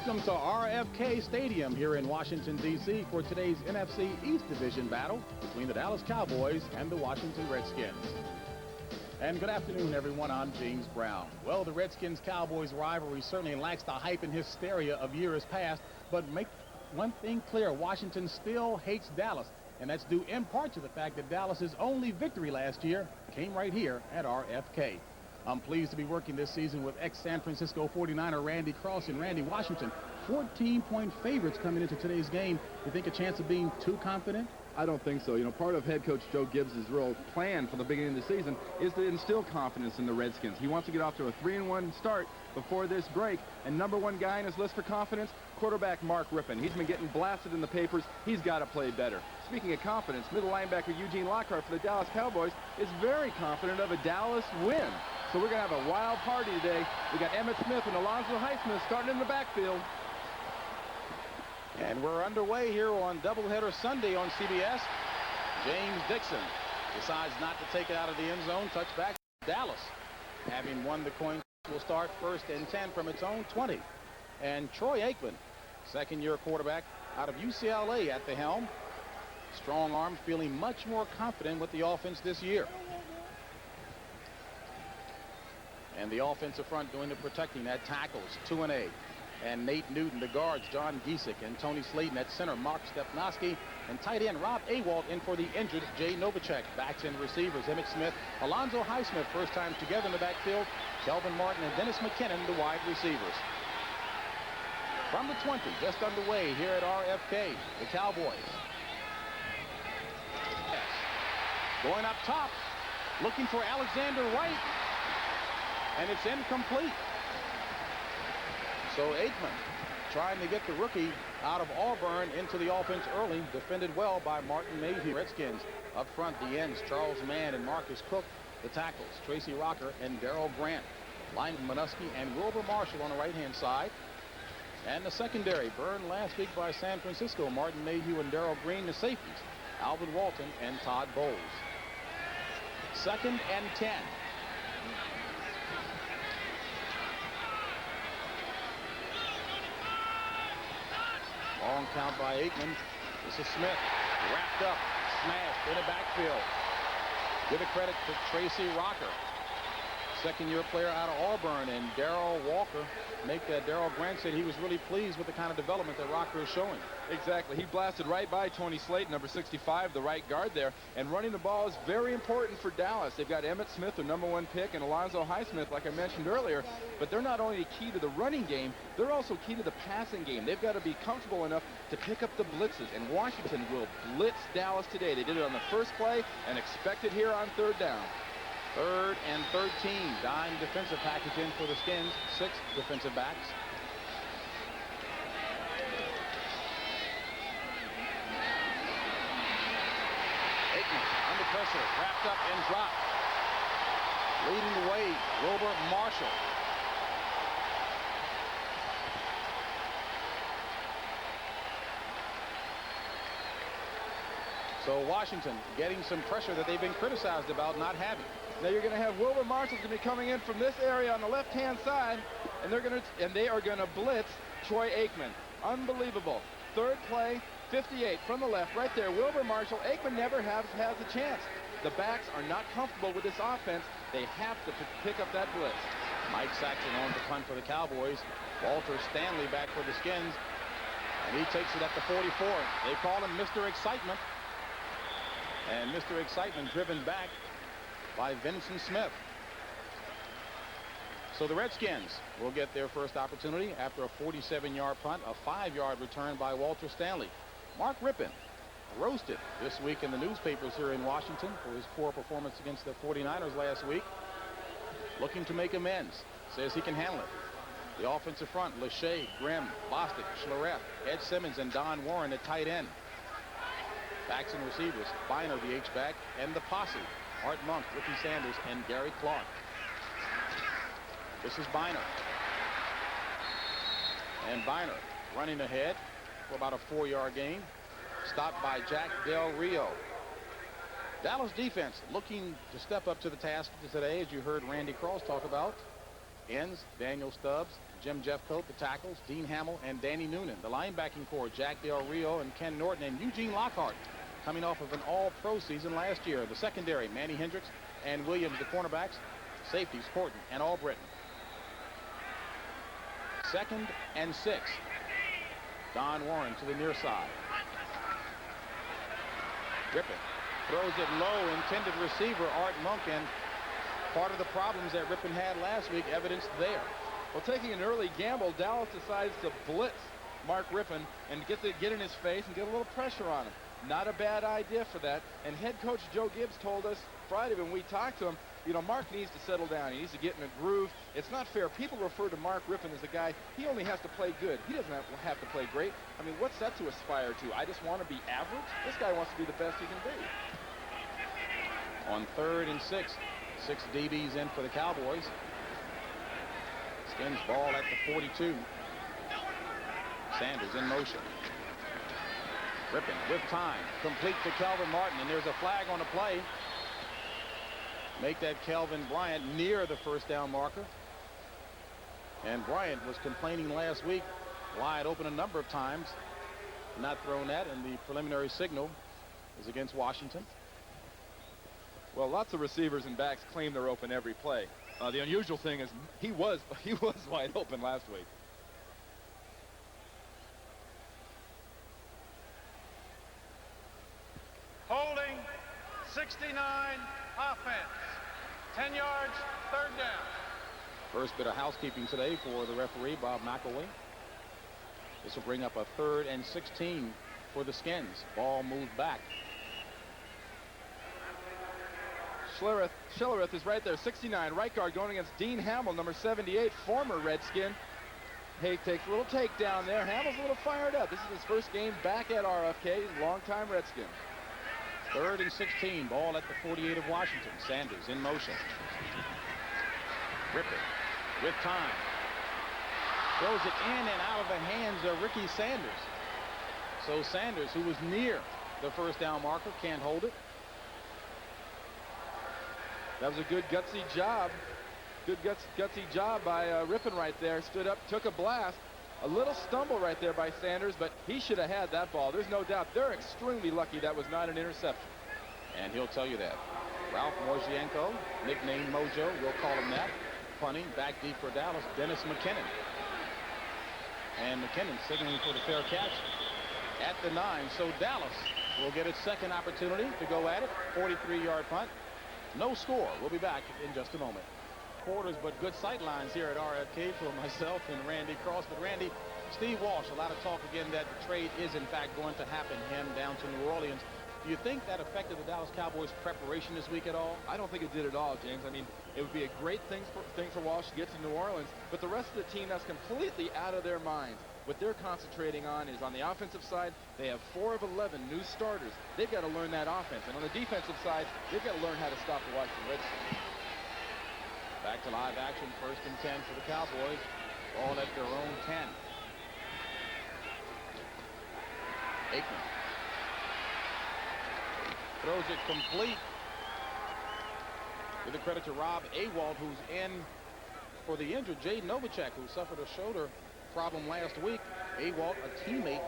Welcome to RFK Stadium here in Washington, D.C. for today's NFC East Division battle between the Dallas Cowboys and the Washington Redskins. And good afternoon, everyone. I'm James Brown. Well, the Redskins-Cowboys rivalry certainly lacks the hype and hysteria of years past, but make one thing clear, Washington still hates Dallas, and that's due in part to the fact that Dallas's only victory last year came right here at RFK. I'm pleased to be working this season with ex-San Francisco 49er Randy Cross and Randy. Washington, 14-point favorites coming into today's game. You think a chance of being too confident? I don't think so. You know, part of head coach Joe Gibbs' real plan for the beginning of the season is to instill confidence in the Redskins. He wants to get off to a 3-1 start before this break. And number one guy in his list for confidence, quarterback Mark Rippon. He's been getting blasted in the papers. He's got to play better. Speaking of confidence, middle linebacker Eugene Lockhart for the Dallas Cowboys is very confident of a Dallas win. So we're going to have a wild party today. We got Emmitt Smith and Alonzo Highsmith starting in the backfield. And we're underway here on doubleheader Sunday on CBS. James Dixon decides not to take it out of the end zone. Touchback. Dallas, having won the coin, will start 1st and 10 from its own 20. And Troy Aikman, second-year quarterback out of UCLA at the helm. Strong arm, feeling much more confident with the offense this year. And the offensive front doing the protecting at tackles, 2-8. And Nate Newton, the guards, John Giesick and Tony Slayton at center, Mark Stepnoski, and tight end Rob Awalt in for the injured Jay Novacek. Backs and receivers, Emmitt Smith, Alonzo Highsmith, first time together in the backfield, Kelvin Martin and Dennis McKinnon, the wide receivers. From the 20, just underway here at RFK, the Cowboys. Going up top, looking for Alexander Wright, and it's incomplete. So Aikman trying to get the rookie out of Auburn into the offense early, defended well by Martin Mayhew. Redskins up front, the ends, Charles Mann and Marcus Cook. The tackles, Tracy Rocker and Darrell Grant. Lyndon Manusky and Wilbur Marshall on the right-hand side. And the secondary, burned last week by San Francisco, Martin Mayhew and Darrell Green. The safeties, Alvin Walton and Todd Bowles. 2nd and 10. Long count by Aikman. This is Smith. Wrapped up. Smashed in the backfield. Give a credit to Tracy Rocker. Second-year player out of Auburn, and Darrell Walker. Darrell Grant said he was really pleased with the kind of development that Rocker is showing. Exactly. He blasted right by Tony Slayton, number 65, the right guard there. And running the ball is very important for Dallas. They've got Emmitt Smith, their number one pick, and Alonzo Highsmith, like I mentioned earlier. But they're not only key to the running game, they're also key to the passing game. They've got to be comfortable enough to pick up the blitzes. And Washington will blitz Dallas today. They did it on the first play and expect it here on 3rd down. 3rd and 13. Dime defensive package in for the Skins. 6 defensive backs. Aikman under pressure. Wrapped up and dropped. Leading the way, Wilbur Marshall. So Washington getting some pressure that they've been criticized about not having. Now you're going to have Wilbur Marshall going to be coming in from this area on the left-hand side, and they are going to blitz Troy Aikman. Unbelievable. 3rd play, 58 from the left, right there. Wilbur Marshall. Aikman never has a chance. The backs are not comfortable with this offense. They have to pick up that blitz. Mike Saxon on the punt for the Cowboys. Walter Stanley back for the Skins, and he takes it at the 44. They call him Mr. Excitement. And Mr. Excitement driven back by Vincent Smith. So the Redskins will get their first opportunity after a 47-yard punt, a 5-yard return by Walter Stanley. Mark Rippon roasted this week in the newspapers here in Washington for his poor performance against the 49ers last week. Looking to make amends. Says he can handle it. The offensive front, Lachey, Grimm, Bostic, Schlereth, Ed Simmons, and Don Warren at tight end. Backs and receivers, Biner, the H-back, and the posse, Art Monk, Ricky Sanders, and Gary Clark. This is Biner. And Biner running ahead for about a 4-yard gain. Stopped by Jack Del Rio. Dallas defense looking to step up to the task today, as you heard Randy Cross talk about. Ends, Daniel Stubbs, Jim Jeffcoat, the tackles, Dean Hamill and Danny Noonan. The linebacking core, Jack Del Rio and Ken Norton and Eugene Lockhart, coming off of an all-pro season last year. The secondary, Manny Hendricks and Williams, the cornerbacks. Safeties, Horton and Albritton. 2nd and 6. Don Warren to the near side. Rippon throws it low, intended receiver Art Monk, and part of the problems that Rippon had last week evidenced there. Well, taking an early gamble, Dallas decides to blitz Mark Rippon and get in his face and get a little pressure on him. Not a bad idea for that. And head coach Joe Gibbs told us Friday when we talked to him, you know, Mark needs to settle down. He needs to get in a groove. It's not fair. People refer to Mark Rippon as a guy, he only has to play good. He doesn't have to play great. I mean, what's that to aspire to? I just want to be average? This guy wants to be the best he can be. On 3rd and 6, 6 DBs in for the Cowboys. Skins ball at the 42. Sanders in motion. Rippon with time. Complete to Kelvin Martin, and there's a flag on the play. Make that Kelvin Bryant near the first down marker. And Bryant was complaining last week, wide open a number of times, not thrown that, and the preliminary signal is against Washington. Well, lots of receivers and backs claim they're open every play. The unusual thing is he was wide open last week. Holding 69 offense. 10 yards, 3rd down. First bit of housekeeping today for the referee, Bob McElway. This will bring up a 3rd and 16 for the Skins. Ball moved back. Schillereth is right there, 69, right guard, going against Dean Hamill, number 78, former Redskin. Haig takes a little takedown there. Hamill's a little fired up. This is his first game back at RFK. He's a longtime Redskin. 3rd and 16, ball at the 48 of Washington. Sanders in motion. Rippon with time. Throws it in and out of the hands of Ricky Sanders. So Sanders, who was near the first down marker, can't hold it. That was a good gutsy job. Good gutsy job by Rippon right there. Stood up, took a blast. A little stumble right there by Sanders, but he should have had that ball. There's no doubt. They're extremely lucky that was not an interception. And he'll tell you that. Ralph Morzienko, nicknamed Mojo, we'll call him that. Punting back deep for Dallas, Dennis McKinnon. And McKinnon signaling for the fair catch at the 9. So Dallas will get its second opportunity to go at it. 43-yard punt. No score. We'll be back in just a moment. Quarters, but good sight lines here at RFK for myself and Randy Cross. But Randy, Steve Walsh, a lot of talk again that the trade is in fact going to happen, him down to New Orleans. Do you think that affected the Dallas Cowboys preparation this week at all? I don't think it did at all, James. I mean, it would be a great thing for Walsh to get to New Orleans, but the rest of the team, that's completely out of their minds. What they're concentrating on is on the offensive side, they have 4 of 11 new starters. They've got to learn that offense. And on the defensive side, they've got to learn how to stop the Washington Redskins. Back to live action, 1st and 10 for the Cowboys. All at their own 10. Aikman throws it complete. With the credit to Rob Awalt, who's in for the injured Jay Novacek, who suffered a shoulder problem last week. Awalt, a teammate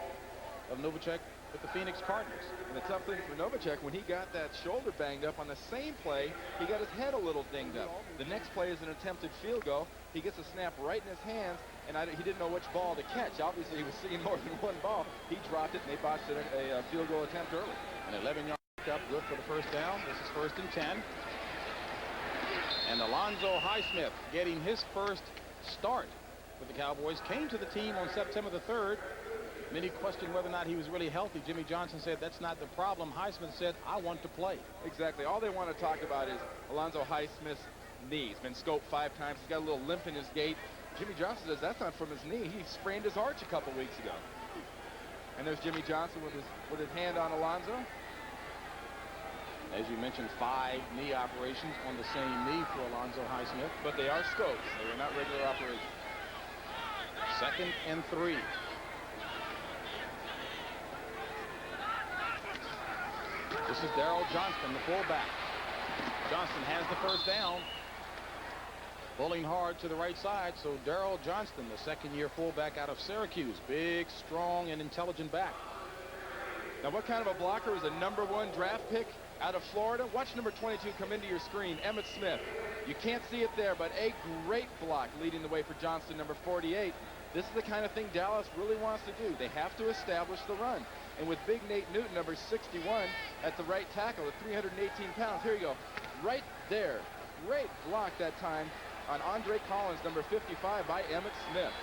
of Novacek with the Phoenix Cardinals. And the tough thing for Novacek, when he got that shoulder banged up on the same play, he got his head a little dinged up. The next play is an attempted field goal. He gets a snap right in his hands, and he didn't know which ball to catch. Obviously, he was seeing more than one ball. He dropped it, and they botched a field goal attempt early. An 11-yard up, good for the first down. This is 1st and 10. And Alonzo Highsmith getting his first start with the Cowboys. Came to the team on September the 3rd. Many questioned whether or not he was really healthy. Jimmy Johnson said that's not the problem. Highsmith said, I want to play. Exactly. All they want to talk about is Alonzo Highsmith's knee. He's been scoped 5 times. He's got a little limp in his gait. Jimmy Johnson says that's not from his knee. He sprained his arch a couple weeks ago. And there's Jimmy Johnson with his hand on Alonzo. As you mentioned, 5 knee operations on the same knee for Alonzo Highsmith. But they are scopes. They were not regular operations. 2nd and 3. This is Darrell Johnston, the fullback. Johnston has the first down. Pulling hard to the right side, so Darrell Johnston, the second-year fullback out of Syracuse. Big, strong, and intelligent back. Now, what kind of a blocker is a #1 draft pick out of Florida? Watch number 22 come into your screen, Emmitt Smith. You can't see it there, but a great block leading the way for Johnston, number 48. This is the kind of thing Dallas really wants to do. They have to establish the run. And with big Nate Newton, number 61, at the right tackle at 318 pounds. Here you go. Right there. Great block that time on Andre Collins, number 55, by Emmitt Smith.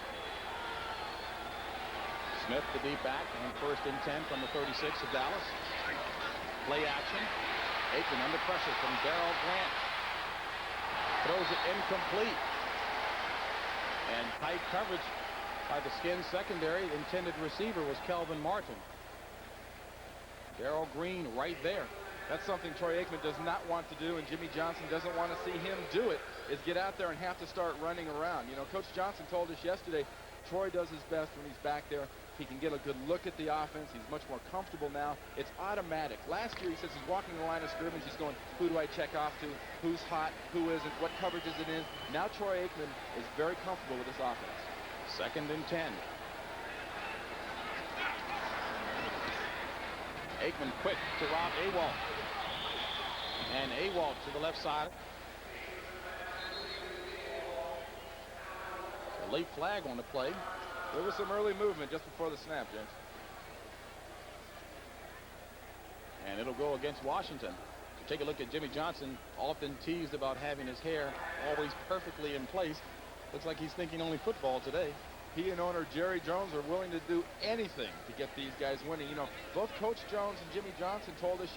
Smith, the deep back, and 1st and 10 from the 36 of Dallas. Play action. Aikman under pressure from Darrell Grant. Throws it incomplete. And tight coverage by the Skins secondary. The intended receiver was Kelvin Martin. Darrell Green right there. That's something Troy Aikman does not want to do, and Jimmy Johnson doesn't want to see him do it, is get out there and have to start running around. You know, Coach Johnson told us yesterday, Troy does his best when he's back there. He can get a good look at the offense. He's much more comfortable now. It's automatic. Last year, he says he's walking the line of scrimmage. He's going, who do I check off to? Who's hot? Who isn't? What coverage is it in? Now Troy Aikman is very comfortable with this offense. 2nd and 10. Aikman quick to Rob Awalt. And Awalt to the left side. A late flag on the play. There was some early movement just before the snap, James. And it'll go against Washington. So take a look at Jimmy Johnson, often teased about having his hair always perfectly in place. Looks like he's thinking only football today. He and owner Jerry Jones are willing to do anything to get these guys winning. You know, both Coach Jones and Jimmy Johnson told us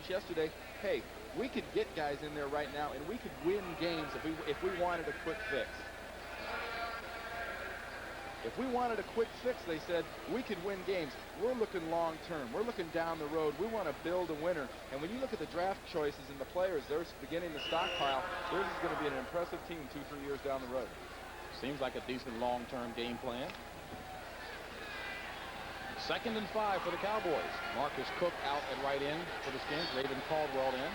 yesterday, hey, we could get guys in there right now and we could win games if we wanted a quick fix. If we wanted a quick fix, they said, we could win games. We're looking long term. We're looking down the road. We want to build a winner. And when you look at the draft choices and the players, they're beginning to stockpile. Theirs is going to be an impressive team 2-3 years down the road. Seems like a decent long-term game plan. 2nd and 5 for the Cowboys. Marcus Cook out at right end for the Skins. Raven Caldwell in.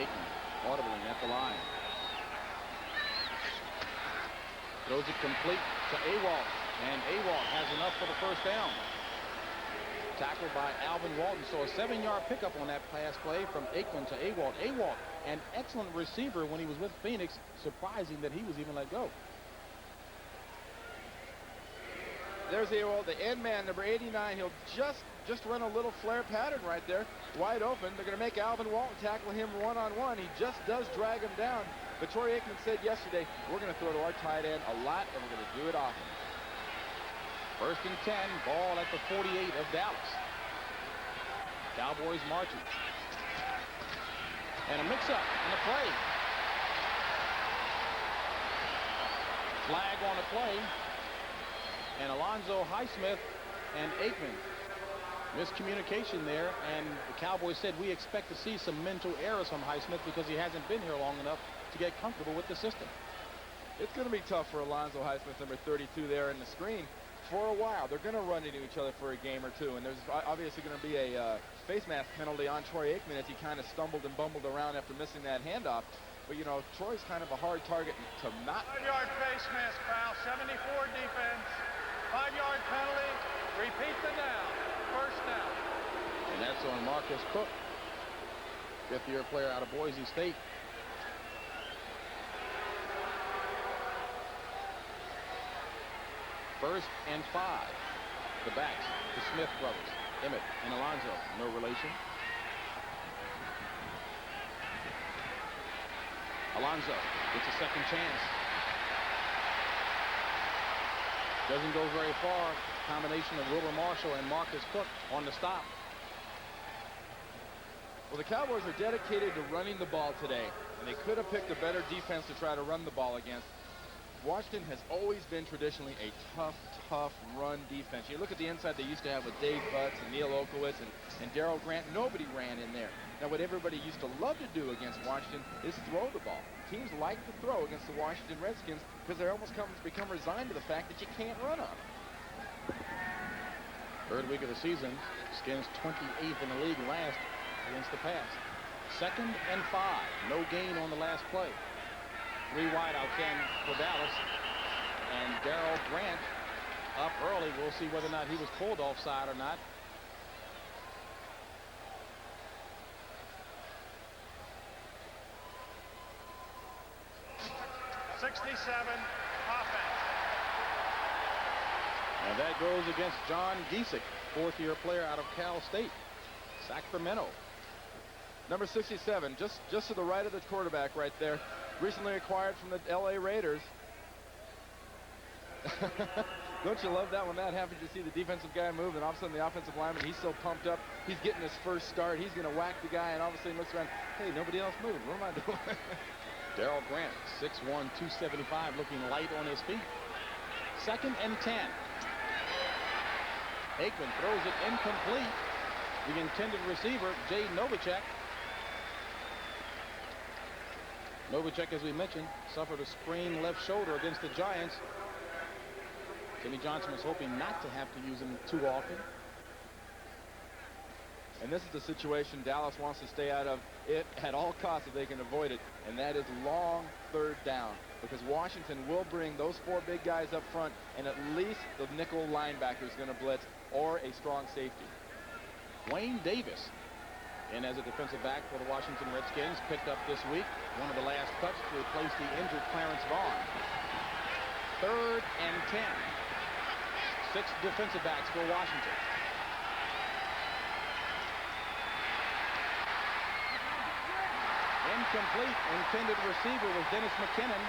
Aikman audibly at the line. Throws it complete to Awalt. And Awalt has enough for the 1st down. Tackled by Alvin Walton. So a 7-yard pickup on that pass play from Aikman to Awalt. Awalt, an excellent receiver when he was with Phoenix. Surprising that he was even let go. There's Awalt, the end man, number 89. He'll just run a little flare pattern right there. Wide open. They're going to make Alvin Walton tackle him one-on-one. He just does drag him down. But Troy Aikman said yesterday, we're going to throw to our tight end a lot, and we're going to do it often. 1st and 10, ball at the 48 of Dallas. Cowboys marching. And a mix-up in the play. Flag on the play. And Alonzo Highsmith and Aikman. Miscommunication there, and the Cowboys said we expect to see some mental errors from Highsmith because he hasn't been here long enough to get comfortable with the system. It's going to be tough for Alonzo Highsmith, number 32 there in the screen. For a while, they're going to run into each other for a game or two, and there's obviously going to be a face mask penalty on Troy Aikman as he kind of stumbled and bumbled around after missing that handoff. But, you know, Troy's kind of a hard target to not... 5-yard face mask foul, 74 defense, 5-yard penalty, repeat the down, 1st down. And that's on Marcus Cook, 5th-year player out of Boise State. First and 5. The backs, the Smith brothers, Emmett and Alonzo, no relation. Alonzo gets a second chance. Doesn't go very far. Combination of Wilbur Marshall and Marcus Cook on the stop. Well, the Cowboys are dedicated to running the ball today, and they could have picked a better defense to try to run the ball against. Washington has always been traditionally a tough run defense. You look at the inside they used to have with Dave Butts and Neil Okowitz and Darrell Grant. Nobody ran in there. Now, what everybody used to love to do against Washington is throw the ball. Teams like to throw against the Washington Redskins because they almost become resigned to the fact that you can't run on them. 3rd week of the season. Skins 28th in the league last against the pass. 2nd and 5. No gain on the last play. 3 wideouts in for Dallas. And Darrell Grant up early. We'll see whether or not he was pulled offside or not. Offense. And that goes against John Giesick, 4th-year player out of Cal State, Sacramento. Number 67, just to the right of the quarterback right there. Recently acquired from the LA Raiders. Don't you love that when that happens? You see the defensive guy move, and all of a sudden the offensive lineman, he's so pumped up. He's getting his first start. He's going to whack the guy, and all of a sudden he looks around. Hey, nobody else moved. What am I doing? Darrell Grant, 6'1", 275, looking light on his feet. 2nd and 10. Aikman throws it incomplete. The intended receiver, Jay Novacek. Novacek, as we mentioned, suffered a sprained left shoulder against the Giants. Jimmy Johnson was hoping not to have to use him too often. And this is the situation Dallas wants to stay out of it at all costs if they can avoid it, and that is long 3rd down, because Washington will bring those 4 big guys up front, and at least the nickel linebacker is going to blitz, or a strong safety. Wayne Davis in as a defensive back for the Washington Redskins, picked up this week. One of the last cuts to replace the injured Clarence Vaughn. 3rd and 10. 6 defensive backs for Washington. Incomplete. Intended receiver was Dennis McKinnon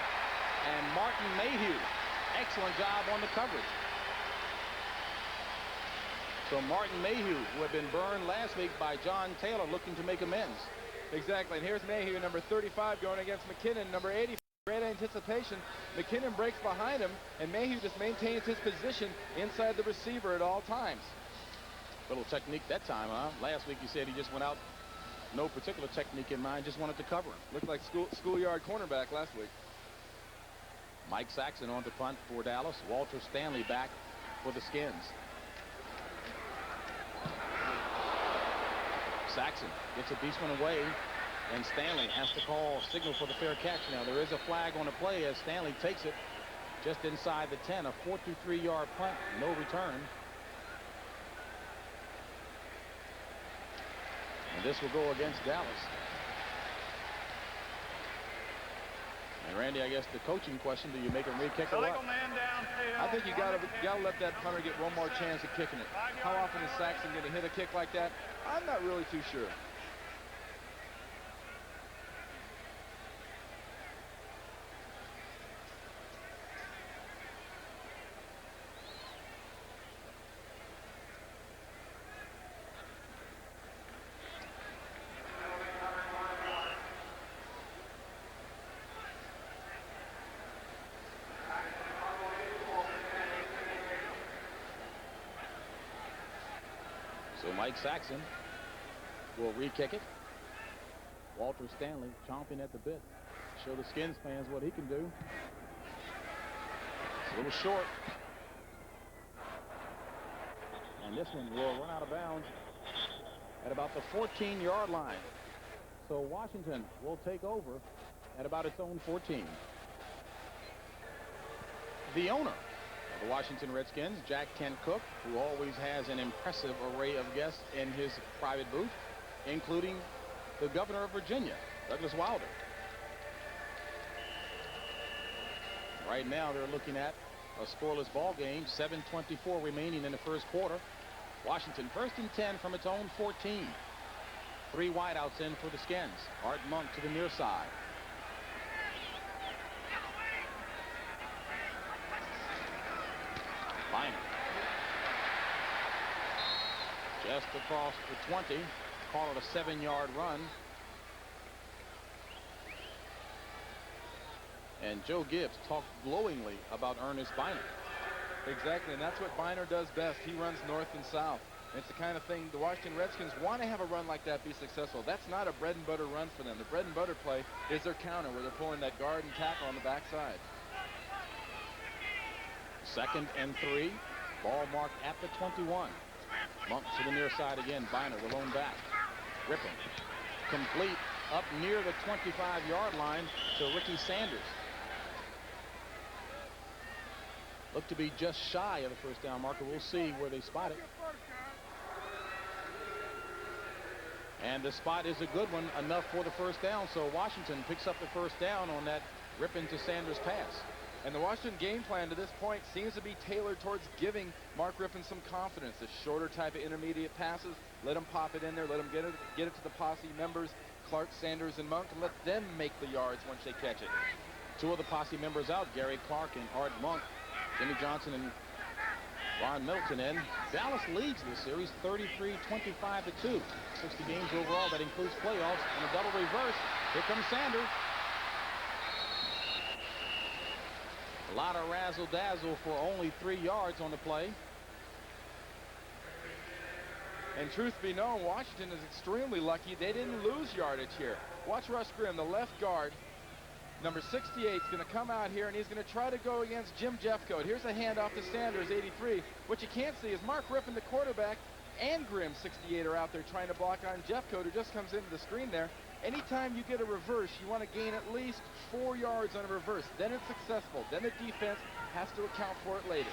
and Martin Mayhew. Excellent job on the coverage. So Martin Mayhew, who had been burned last week by John Taylor, looking to make amends. Exactly. And here's Mayhew, number 35, going against McKinnon, number 80. Great anticipation. McKinnon breaks behind him, and Mayhew just maintains his position inside the receiver at all times. Little technique that time, huh? Last week you said he just went out, no particular technique in mind, just wanted to cover him. Looked like schoolyard cornerback last week. Mike Saxon on the punt for Dallas. Walter Stanley back for the Skins. Saxon gets a decent one away, and Stanley has to call signal for the fair catch. Now there is a flag on the play as Stanley takes it just inside the 10. A 43-yard punt, no return. And this will go against Dallas. And Randy, I guess the coaching question: do you make him re-kick or what? I think you gotta let that punter get one more chance at kicking it. How often is Saxon going to hit a kick like that? I'm not really too sure. So Mike Saxon will re-kick it. Walter Stanley chomping at the bit. Show the Skins fans what he can do. It's a little short. And this one will run out of bounds at about the 14-yard line. So Washington will take over at about its own 14. The owner of the Washington Redskins, Jack Kent Cooke, who always has an impressive array of guests in his private booth, including the governor of Virginia, Douglas Wilder. Right now they're looking at a scoreless ball game, 7:24 remaining in the first quarter. Washington 1st and 10 from its own 14. 3 wideouts in for the Skins. Art Monk to the near side. Bynum. Just across the 20. Call it a 7-yard run. And Joe Gibbs talked glowingly about Ernest Bynum. Exactly, and that's what Bynum does best. He runs north and south. And it's the kind of thing the Washington Redskins want to have a run like that be successful. That's not a bread and butter run for them. The bread and butter play is their counter, where they're pulling that guard and tackle on the backside. 2nd and 3. Ball marked at the 21. Monk to the near side again. Bynum, the lone back. Rippon complete up near the 25-yard line to Ricky Sanders. Looked to be just shy of the first down marker. We'll see where they spot it. And the spot is a good one, enough for the first down. So Washington picks up the first down on that Rippon to Sanders pass. And the Washington game plan to this point seems to be tailored towards giving Mark Rippon some confidence. The shorter type of intermediate passes, let him pop it in there, let him get it to the posse members, Clark, Sanders, and Monk, and let them make the yards once they catch it. Two of the posse members out, Gary Clark and Art Monk. Jimmy Johnson and Ron Middleton in. Dallas leads this series 33-25-2. 60 games overall. That includes playoffs and a double reverse. Here comes Sanders. A lot of razzle-dazzle for only 3 yards on the play. And truth be known, Washington is extremely lucky they didn't lose yardage here. Watch Russ Grimm, the left guard. Number 68 is going to come out here, and he's going to try to go against Jim Jeffcoat. Here's a handoff to Sanders, 83. What you can't see is Mark Rippon, the quarterback, and Grimm, 68, are out there trying to block on Jeffcoat, who just comes into the screen there. Anytime you get a reverse, you want to gain at least 4 yards on a reverse. Then it's successful. Then the defense has to account for it later.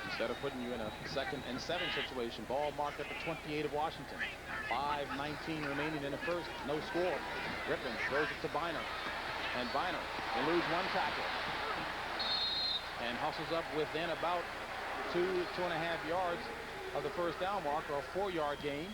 Instead of putting you in a 2nd and 7 situation, ball marked at the 28 of Washington. 5:19 remaining in the first. No score. Rippon throws it to Biner. And Biner will lose 1 tackle. And hustles up within about 2.5 yards of the first down marker, a 4-yard gain.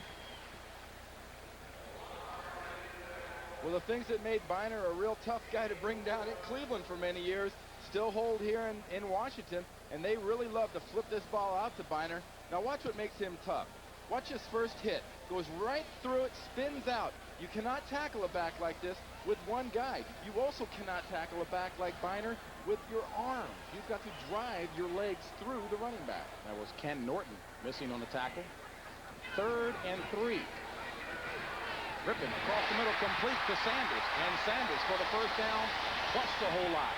Well, the things that made Biner a real tough guy to bring down in Cleveland for many years still hold here in Washington, and they really love to flip this ball out to Biner. Now watch what makes him tough. Watch his first hit. Goes right through it, spins out. You cannot tackle a back like this with one guy. You also cannot tackle a back like Biner with your arms. You've got to drive your legs through the running back. That was Ken Norton missing on the tackle. 3rd and 3. Rippon across the middle, complete to Sanders. And Sanders for the first down, plus the whole lot.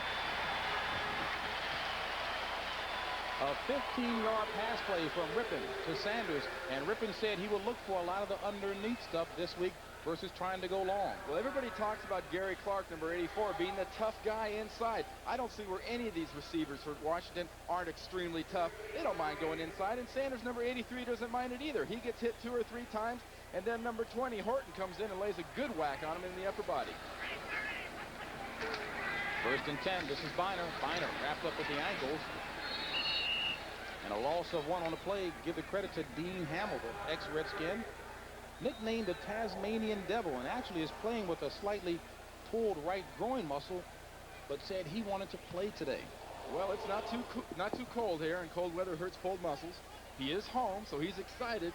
A 15-yard pass play from Rippon to Sanders. And Rippon said he will look for a lot of the underneath stuff this week versus trying to go long. Well, everybody talks about Gary Clark, number 84, being the tough guy inside. I don't see where any of these receivers for Washington aren't extremely tough. They don't mind going inside, and Sanders, number 83, doesn't mind it either. He gets hit 2 or 3 times, and then number 20, Horton, comes in and lays a good whack on him in the upper body. 1st and 10. This is Biner. Biner wrapped up at the ankles. And a loss of 1 on the play. Give the credit to Dean Hamill, the ex-Redskin, nicknamed the Tasmanian Devil, and actually is playing with a slightly pulled right groin muscle, but said he wanted to play today. Well, it's not too cold here, and cold weather hurts pulled muscles. He is home, so he's excited.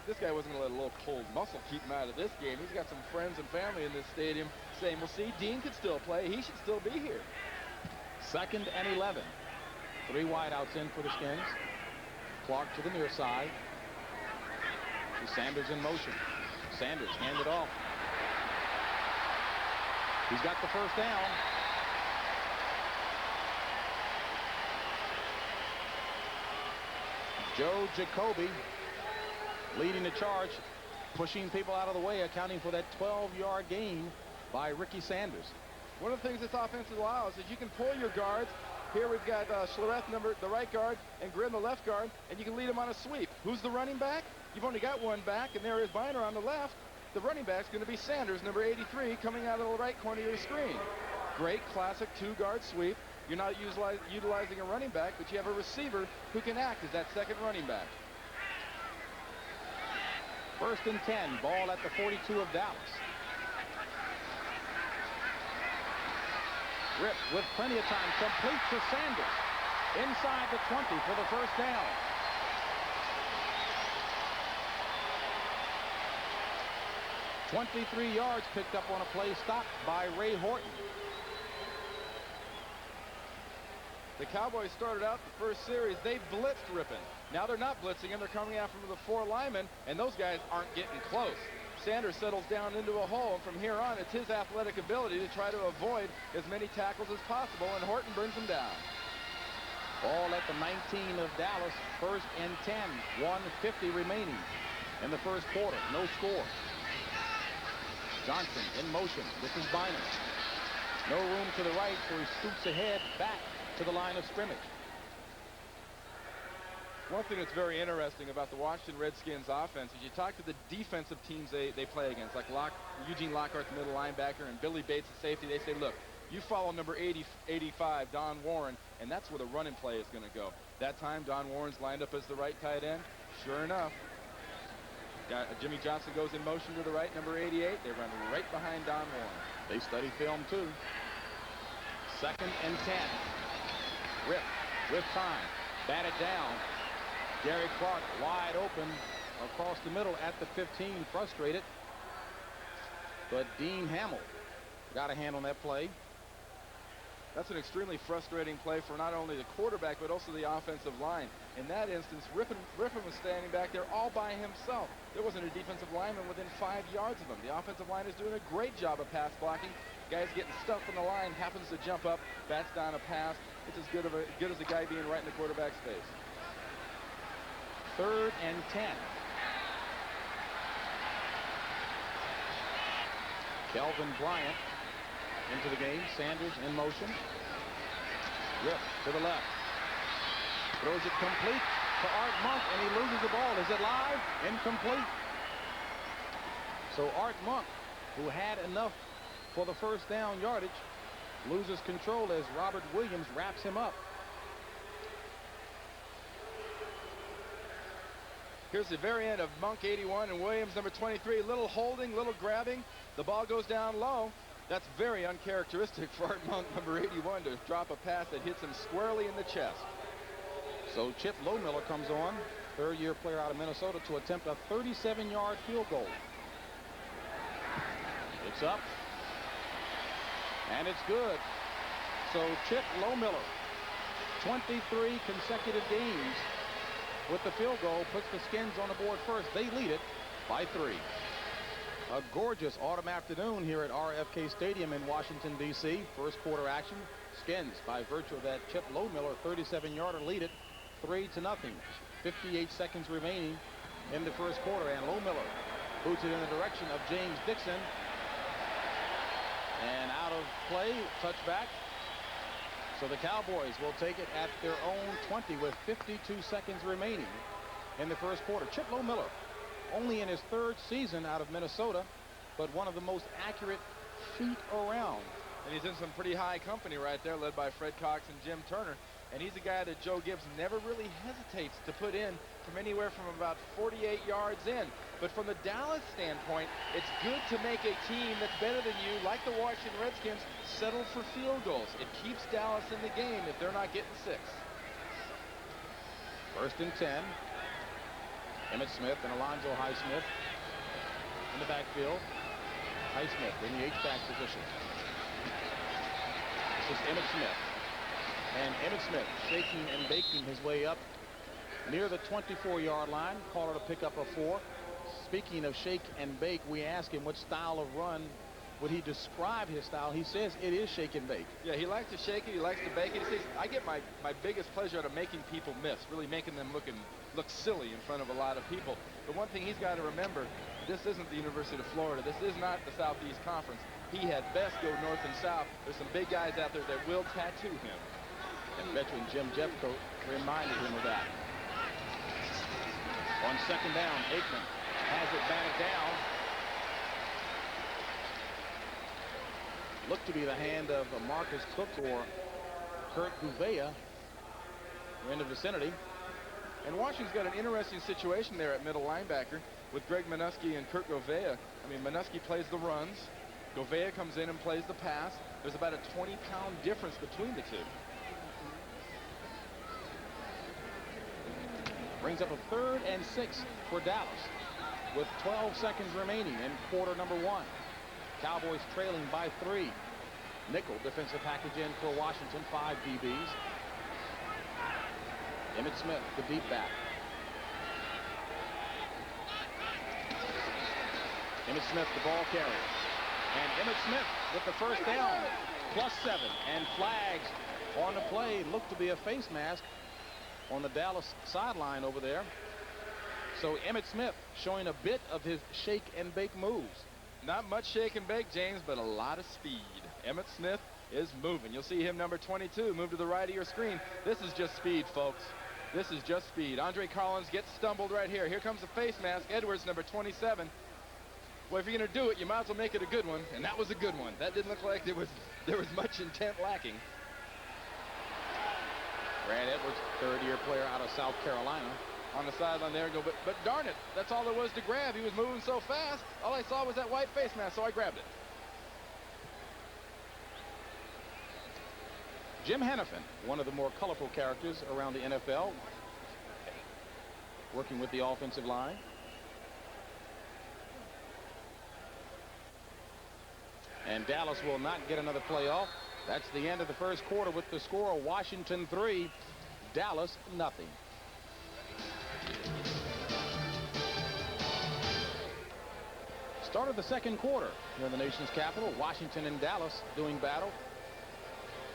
This guy wasn't going to let a little pulled muscle keep him out of this game. He's got some friends and family in this stadium saying, well, see, Dean could still play. He should still be here. 2nd and 11. 3 wideouts in for the Skins. Clark to the near side. Sanders in motion. Sanders handed off. He's got the first down. Joe Jacoby leading the charge, pushing people out of the way, accounting for that 12-yard gain by Ricky Sanders. One of the things this offense allows is you can pull your guards. Here we've got Schlereth, the right guard, and Grimm, the left guard, and you can lead them on a sweep. Who's the running back? You've only got one back, and there is Biner on the left. The running back's going to be Sanders, number 83, coming out of the right corner of your screen. Great classic 2-guard sweep. You're not utilizing a running back, but you have a receiver who can act as that 2nd running back. 1st and 10, ball at the 42 of Dallas. Rip with plenty of time, complete to Sanders. Inside the 20 for the first down. "23 yards picked up on a play stopped by Ray Horton. The Cowboys started out the first series. They blitzed Rippon. Now they're not blitzing him. They're coming after him with the 4 linemen, and those guys aren't getting close. Sanders settles down into a hole, and from here on, it's his athletic ability to try to avoid as many tackles as possible, and Horton brings him down. Ball at the 19 of Dallas, 1st and 10, 1:50 remaining in the first quarter. No score. Johnson in motion. This is Bynum. No room to the right, so he scoots ahead back to the line of scrimmage. One thing that's very interesting about the Washington Redskins offense is you talk to the defensive teams they play against, like Eugene Lockhart, the middle linebacker, and Billy Bates, the safety. They say, look, you follow number 85, Don Warren, and that's where the running play is going to go. That time, Don Warren's lined up as the right tight end. Sure enough, Jimmy Johnson goes in motion to the right, number 88. They run right behind Don Warren. They study film, too. 2nd and 10. Rip with time. Batted down. Gary Clark wide open across the middle at the 15, frustrated. But Dean Hamill got a hand on that play. That's an extremely frustrating play for not only the quarterback, but also the offensive line. In that instance, Rippon was standing back there all by himself. There wasn't a defensive lineman within 5 yards of him. The offensive line is doing a great job of pass blocking. Guy's getting stuck on the line, happens to jump up, bats down a pass. It's as good as a guy being right in the quarterback's face. 3rd and 10. Kelvin Bryant into the game. Sanders in motion. Rip to the left. Throws it complete to Art Monk, and he loses the ball. Is it live? Incomplete. So Art Monk, who had enough for the first down yardage, loses control as Robert Williams wraps him up. Here's the very end of Monk 81 and Williams number 23. Little holding, little grabbing. The ball goes down low. That's very uncharacteristic for Art Monk number 81 to drop a pass that hits him squarely in the chest. So Chip Lohmiller comes on, third-year player out of Minnesota, to attempt a 37-yard field goal. It's up. And it's good. So Chip Lohmiller, 23 consecutive games with the field goal, puts the Skins on the board first. They lead it by 3. A gorgeous autumn afternoon here at RFK Stadium in Washington, D.C. First quarter action. Skins, by virtue of that Chip Lohmiller 37-yarder, lead it 3-0. 58 seconds remaining in the first quarter, and Lohmiller boots it in the direction of James Dixon. And out of play, touchback. So the Cowboys will take it at their own 20 with 52 seconds remaining in the first quarter. Chip Lohmiller, only in his 3rd season out of Minnesota, but one of the most accurate feet around. And he's in some pretty high company right there, led by Fred Cox and Jim Turner. And he's a guy that Joe Gibbs never really hesitates to put in from anywhere from about 48 yards in. But from the Dallas standpoint, it's good to make a team that's better than you, like the Washington Redskins, settle for field goals. It keeps Dallas in the game if they're not getting 6. 1st and 10. Emmitt Smith and Alonzo Highsmith in the backfield. Highsmith in the H-back position. This is Emmitt Smith. And Emmitt Smith shaking and baking his way up near the 24-yard line. Call it a pickup of 4. Speaking of shake and bake, we ask him what style of run would he describe his style. He says it is shake and bake. Yeah, he likes to shake it. He likes to bake it. He says, I get my biggest pleasure out of making people miss, really making them look silly in front of a lot of people. But one thing he's got to remember, this isn't the University of Florida. This is not the Southeast Conference. He had best go north and south. There's some big guys out there that will tattoo him. And veteran Jim Jeffcoat reminded him of that. On 2nd down, Aikman has it batted down. Looked to be the hand of Marcus Cook or Kurt Gouveia. We're in the vicinity. And Washington's got an interesting situation there at middle linebacker with Greg Minuski and Kurt Gouveia. I mean, Minuski plays the runs. Gouveia comes in and plays the pass. There's about a 20-pound difference between the two. Brings up a 3rd and 6 for Dallas with 12 seconds remaining in quarter number 1. Cowboys trailing by 3. Nickel defensive package in for Washington, 5 DBs. Emmitt Smith, the deep back. Emmitt Smith, the ball carrier. And Emmitt Smith with the first down, +7, and flags on the play. Looked to be a face mask on the Dallas sideline over there. So Emmitt Smith showing a bit of his shake and bake moves. Not much shake and bake, James, but a lot of speed. Emmitt Smith is moving. You'll see him, number 22, move to the right of your screen. This is just speed, folks. This is just speed. Andre Collins gets stumbled right here. Here comes the face mask. Edwards, number 27. Well, if you're going to do it, you might as well make it a good one, and that was a good one. That didn't look like there was much intent lacking. Brad Edwards, third-year player out of South Carolina. On the sideline there, but darn it, that's all there was to grab. He was moving so fast. All I saw was that white face mask, so I grabbed it. Jim Hannafin, one of the more colorful characters around the NFL, working with the offensive line. And Dallas will not get another playoff. That's the end of the first quarter with the score: Washington 3, Dallas nothing. Start of the second quarter here in the nation's capital. Washington and Dallas doing battle.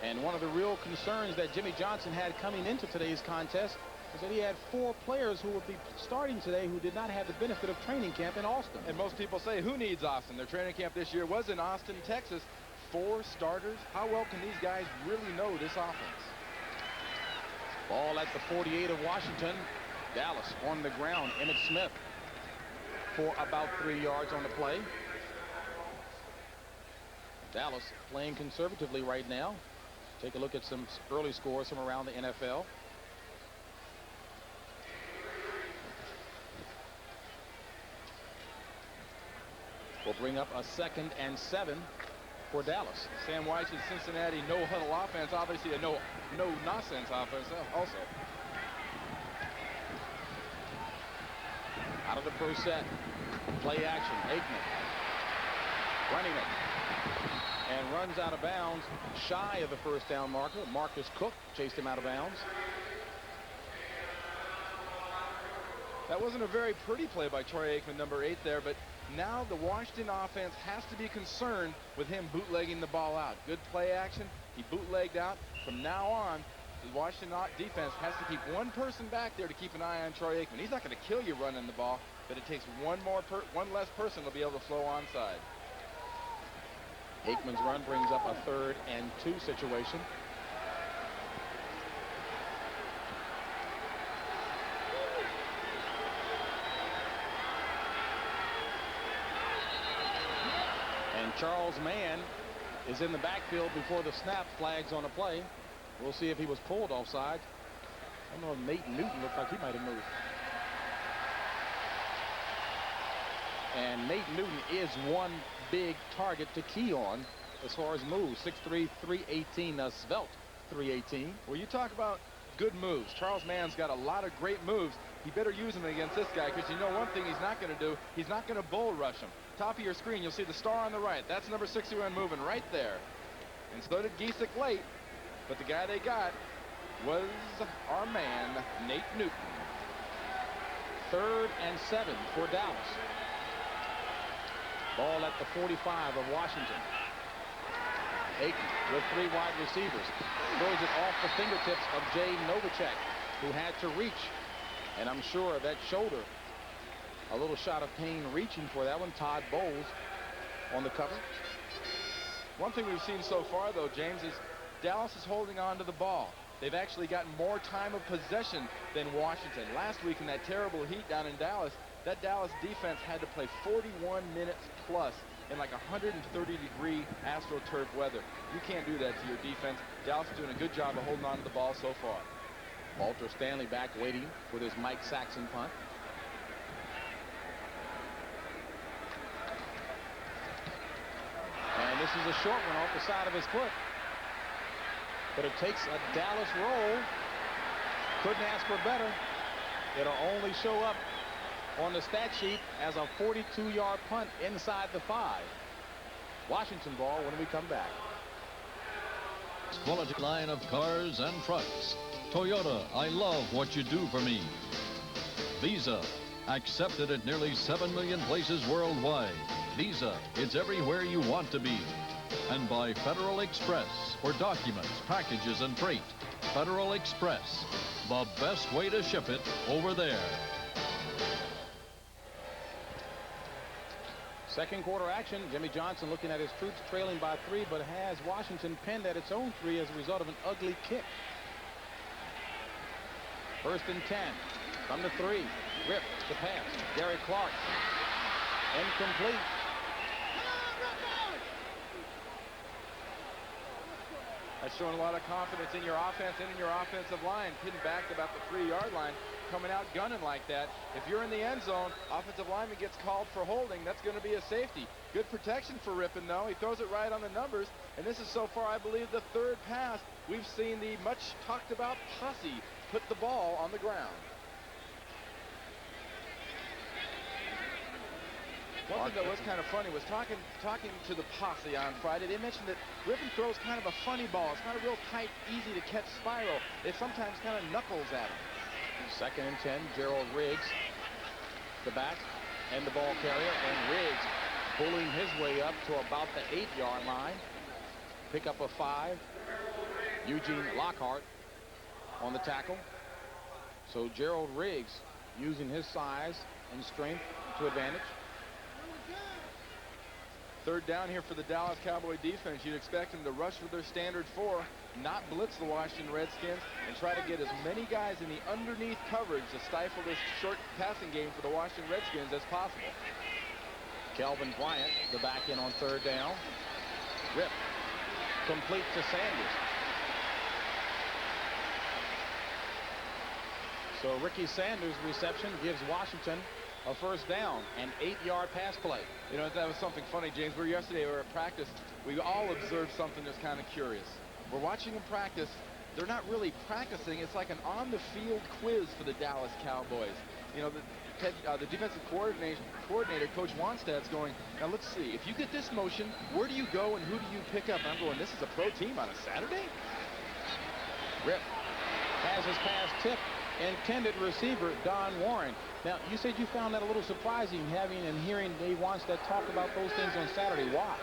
And one of the real concerns that Jimmy Johnson had coming into today's contest is that he had 4 players who would be starting today who did not have the benefit of training camp in Austin. And most people say, who needs Austin? Their training camp this year was in Austin, Texas. 4 starters. How well can these guys really know this offense? Ball at the 48 of Washington. Dallas on the ground. Emmitt Smith for about 3 yards on the play. Dallas playing conservatively right now. Take a look at some early scores from around the NFL. Will bring up a 2nd and 7 for Dallas. Sam Weich's Cincinnati no-huddle offense, obviously a no-nonsense offense also. Out of the first set. Play action. Aikman running it. And runs out of bounds shy of the first down marker. Marcus Cook chased him out of bounds. That wasn't a very pretty play by Troy Aikman, number 8 there, but now the Washington offense has to be concerned with him bootlegging the ball out. Good play action. He bootlegged out. From now on, the Washington defense has to keep one person back there to keep an eye on Troy Aikman. He's not going to kill you running the ball, but it takes one less person to be able to flow onside. Aikman's run brings up a 3rd and 2 situation. And Charles Mann is in the backfield before the snap. Flags on the play. We'll see if he was pulled offside. I don't know if Nate Newton looked like he might have moved. And Nate Newton is one big target to key on as far as moves. 6'3", 318, svelte 318. Well, you talk about good moves. Charles Mann's got a lot of great moves. He better use them against this guy, because you know one thing he's not going to do. He's not going to bull rush him. Top of your screen, you'll see the star on the right. That's number 61 moving right there. And so did Giesick late. But the guy they got was our man, Nate Newton. 3rd and 7 for Dallas. Ball at the 45 of Washington. Aikman with 3 wide receivers. Throws it off the fingertips of Jay Novacek, who had to reach. And I'm sure that shoulder, a little shot of pain reaching for that one. Todd Bowles on the cover. One thing we've seen so far, though, James, is Dallas is holding on to the ball. They've actually gotten more time of possession than Washington. Last week in that terrible heat down in Dallas, that Dallas defense had to play 41 minutes plus in like 130-degree AstroTurf weather. You can't do that to your defense. Dallas is doing a good job of holding on to the ball so far. Walter Stanley back waiting with his Mike Saxon punt. And this is a short one off the side of his foot. But it takes a Dallas roll. Couldn't ask for better. It'll only show up on the stat sheet as a 42-yard punt inside the 5. Washington ball when we come back. Quality line of cars and trucks. Toyota, I love what you do for me. Visa, accepted at nearly 7 million places worldwide. Visa, it's everywhere you want to be. And by Federal Express for documents, packages, and freight. Federal Express, the best way to ship it over there. Second quarter action. Jimmy Johnson looking at his troops trailing by 3, but has Washington pinned at its own 3 as a result of an ugly kick. First and 10 from the 3. Rip the pass. Gary Clark. Incomplete. That's showing a lot of confidence in your offense and in your offensive line. Hitting back about the 3-yard line, coming out gunning like that. If you're in the end zone, offensive lineman gets called for holding. That's going to be a safety. Good protection for Rippon, though. He throws it right on the numbers. And this is so far, I believe, the 3rd pass we've seen the much talked about posse put the ball on the ground. One thing that was kind of funny was talking to the posse on Friday. They mentioned that Rippon throws kind of a funny ball. It's not a real tight, easy to catch spiral. It sometimes kind of knuckles at him. Second and 10. Gerald Riggs, the back and the ball carrier, and Riggs bullying his way up to about the 8-yard line. Pick up a 5. Eugene Lockhart on the tackle. So Gerald Riggs using his size and strength to advantage. 3rd down here for the Dallas Cowboy defense. You'd expect them to rush with their standard 4, not blitz the Washington Redskins, and try to get as many guys in the underneath coverage to stifle this short passing game for the Washington Redskins as possible. Kelvin Bryant, the back in on 3rd down. Rip. Complete to Sanders. So Ricky Sanders' reception gives Washington a first down, an 8-yard pass play. You know, that was something funny, James. We were at practice. We all observed something that's kind of curious. We're watching them practice. They're not really practicing. It's like an on-the-field quiz for the Dallas Cowboys. You know, the defensive coordinator, Coach Wanstad's going, now let's see. If you get this motion, where do you go and who do you pick up? And I'm going, this is a pro team on a Saturday? Rip has his pass tipped. Intended receiver Don Warren. Now, you said you found that a little surprising, having and hearing Dave Wanstad talk about those things on Saturday. Why?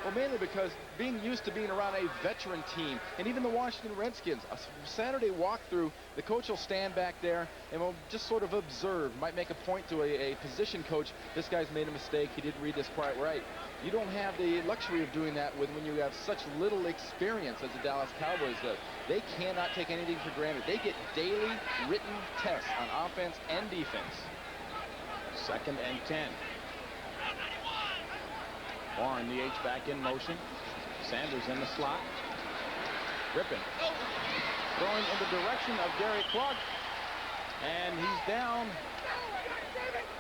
Well, mainly because being used to being around a veteran team, and even the Washington Redskins, a Saturday walkthrough, the coach will stand back there and will just sort of observe, might make a point to a position coach. This guy's made a mistake. He didn't read this quite right. You don't have the luxury of doing that when you have such little experience as the Dallas Cowboys does. They cannot take anything for granted. They get daily written tests on offense and defense. Second and 10. Warren, the H-back in motion. Sanders in the slot. Rippon. Throwing in the direction of Gary Clark. And he's down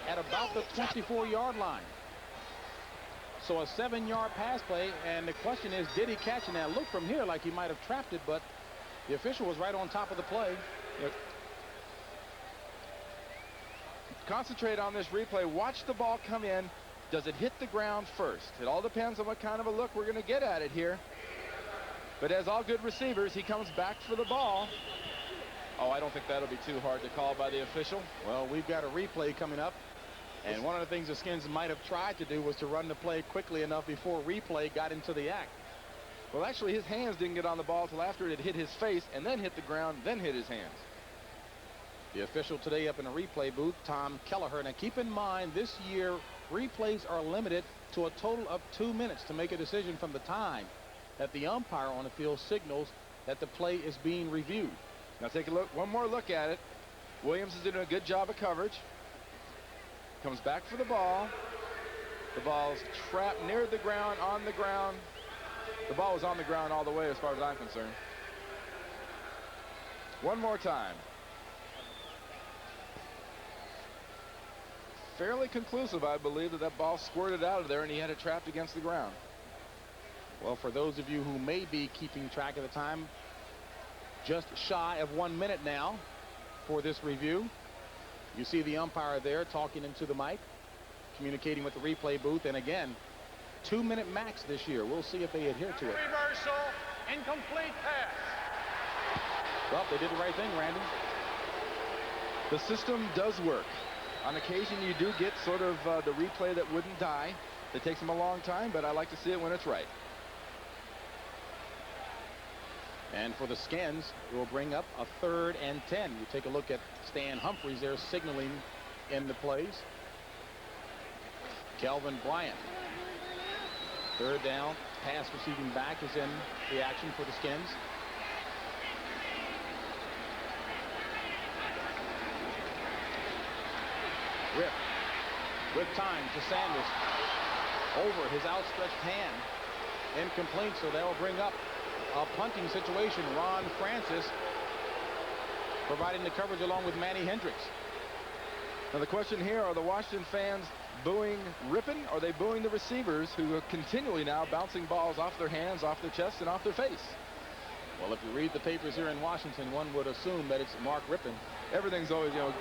at about the 24-yard line. So a 7-yard pass play, and the question is, did he catch it? Now, it looked from here like he might have trapped it, but the official was right on top of the play. Yep. Concentrate on this replay. Watch the ball come in. Does it hit the ground first? It all depends on what kind of a look we're going to get at it here. But as all good receivers, he comes back for the ball. Oh, I don't think that'll be too hard to call by the official. Well, we've got a replay coming up. And one of the things the Skins might have tried to do was to run the play quickly enough before replay got into the act. Well, actually, his hands didn't get on the ball until after it had hit his face and then hit the ground, then hit his hands. The official today up in the replay booth, Tom Kelleher. Now, keep in mind, this year, replays are limited to a total of 2 minutes to make a decision from the time that the umpire on the field signals that the play is being reviewed. Now, take a look, one more look at it. Williams is doing a good job of coverage. Comes back for the ball. The ball's trapped near the ground, on the ground. The ball was on the ground all the way as far as I'm concerned. One more time. Fairly conclusive, I believe, that ball squirted out of there and he had it trapped against the ground. Well, for those of you who may be keeping track of the time, just shy of 1 minute now for this review. You see the umpire there talking into the mic, communicating with the replay booth, and again, 2 minute max this year. We'll see if they adhere to it. Reversal, incomplete pass. Well, they did the right thing, Randy. The system does work. On occasion, you do get sort of the replay that wouldn't die. It takes them a long time, but I like to see it when it's right. And for the Skins, we'll bring up a 3rd and 10. You take a look at Stan Humphries there signaling in the plays. Kelvin Bryant. Third down. Pass receiving back is in the action for the Skins. Rip with time to Sanders. Over his outstretched hand. Incomplete, so they'll bring up a punting situation. Ron Francis providing the coverage along with Manny Hendricks. Now the question here, are the Washington fans booing Rippon, or are they booing the receivers who are continually now bouncing balls off their hands, off their chest, and off their face? Well, if you read the papers here in Washington, one would assume that it's Mark Rippon. Everything's always, you know,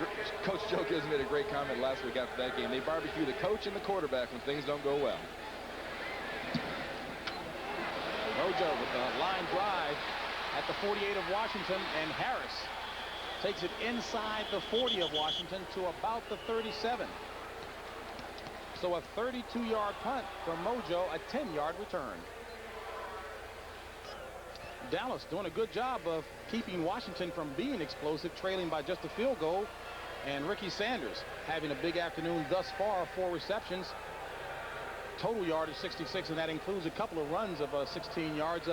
Coach Joe Gibbs made a great comment last week after that game. They barbecue the coach and the quarterback when things don't go well. Mojo with the line drive at the 48 of Washington, and Harris takes it inside the 40 of Washington to about the 37. So a 32-yard punt from Mojo, a 10-yard return. Dallas doing a good job of keeping Washington from being explosive, trailing by just a field goal. And Ricky Sanders having a big afternoon thus far, 4 receptions. Total yardage 66, and that includes a couple of runs of 16 yards.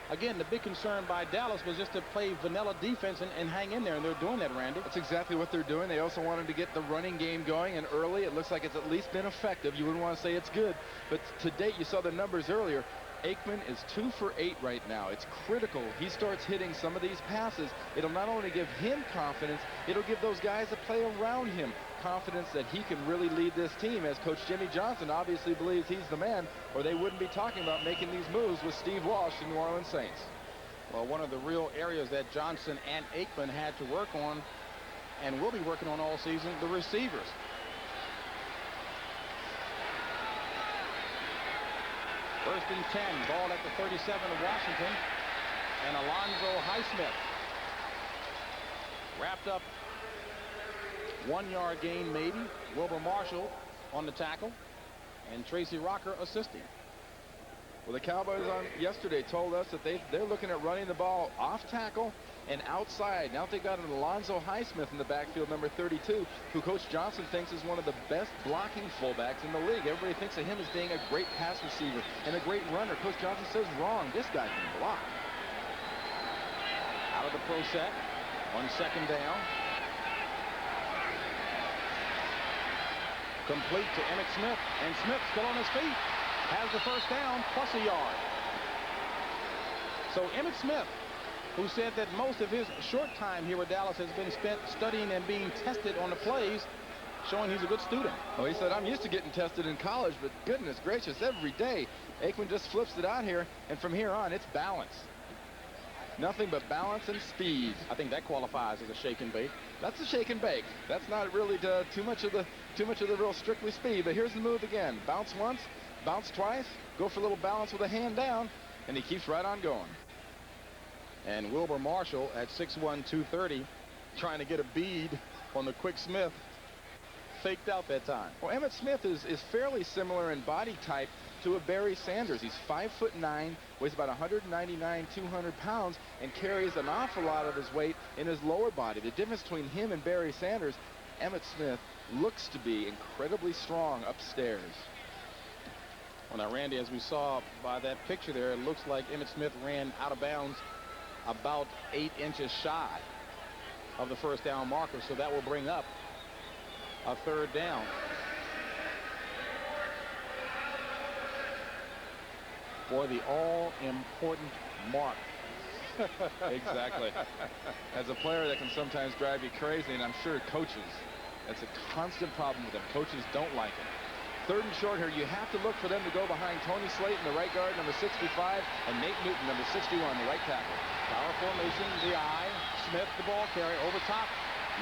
Again, the big concern by Dallas was just to play vanilla defense and hang in there, and they're doing that, Randy. That's exactly what they're doing. They also wanted to get the running game going, and early it looks like it's at least been effective. You wouldn't want to say it's good, but to date, you saw the numbers earlier. Aikman is 2 for 8 right now. It's critical. He starts hitting some of these passes. It'll not only give him confidence, it'll give those guys that play around him confidence that he can really lead this team, as Coach Jimmy Johnson obviously believes he's the man, or they wouldn't be talking about making these moves with Steve Walsh and New Orleans Saints. Well, one of the real areas that Johnson and Aikman had to work on, and will be working on all season, the receivers. First and 10, ball at the 37 of Washington, and Alonzo Highsmith wrapped up 1-yard gain maybe. Wilbur Marshall on the tackle, and Tracy Rocker assisting. Well, the Cowboys on yesterday told us that they're looking at running the ball off tackle and outside. Now they've got an Alonzo Highsmith in the backfield, number 32, who Coach Johnson thinks is one of the best blocking fullbacks in the league. Everybody thinks of him as being a great pass receiver and a great runner. Coach Johnson says wrong. This guy can block. Out of the pro set on 2nd down. Complete to Emmitt Smith, and Smith still on his feet. Has the first down plus a yard. So Emmitt Smith, who said that most of his short time here with Dallas has been spent studying and being tested on the plays, showing he's a good student. Oh, he said, I'm used to getting tested in college, but goodness gracious, every day. Aikman just flips it out here, and from here on, it's balance. Nothing but balance and speed. I think that qualifies as a shake and bake. That's a shake and bake. That's not really too much of the real strictly speed. But here's the move again. Bounce once, bounce twice, go for a little balance with a hand down, and he keeps right on going. And Wilbur Marshall at 6'1", 230, trying to get a bead on the quick Smith. Faked out that time. Well, Emmitt Smith is fairly similar in body type to a Barry Sanders. He's 5'9", weighs about 199, 200 pounds, and carries an awful lot of his weight in his lower body. The difference between him and Barry Sanders, Emmitt Smith looks to be incredibly strong upstairs. Well, now, Randy, as we saw by that picture there, it looks like Emmitt Smith ran out of bounds about 8 inches shy of the first down marker, so that will bring up a 3rd down. For the all-important mark. Exactly. As a player, that can sometimes drive you crazy, and I'm sure coaches, that's a constant problem with them. Coaches don't like it. 3rd and short here. You have to look for them to go behind Tony Slayton, the right guard, number 65, and Nate Newton, number 61, the right tackle. Power formation, the eye. Smith, the ball carrier, over top.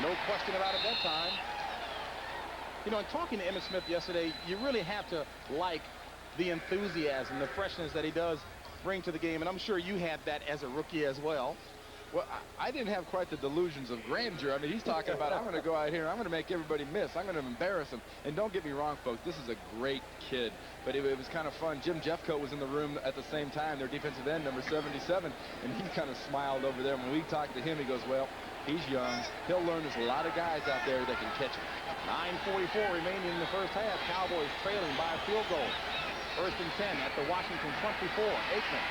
No question about it that time. You know, in talking to Emmitt Smith yesterday, you really have to like the enthusiasm, the freshness that he does bring to the game, and I'm sure you had that as a rookie as well. Well, I didn't have quite the delusions of grandeur. I mean, he's talking about, I'm going to go out here, I'm going to make everybody miss, I'm going to embarrass them. And don't get me wrong, folks, this is a great kid, but it was kind of fun. Jim Jeffcoat was in the room at the same time, their defensive end, number 77, and he kind of smiled over there. When we talked to him, he goes, well, He's young. He'll learn there's a lot of guys out there that can catch him. 9:44 remaining in the first half. Cowboys trailing by a field goal. First and 10 at the Washington 24. Aikman.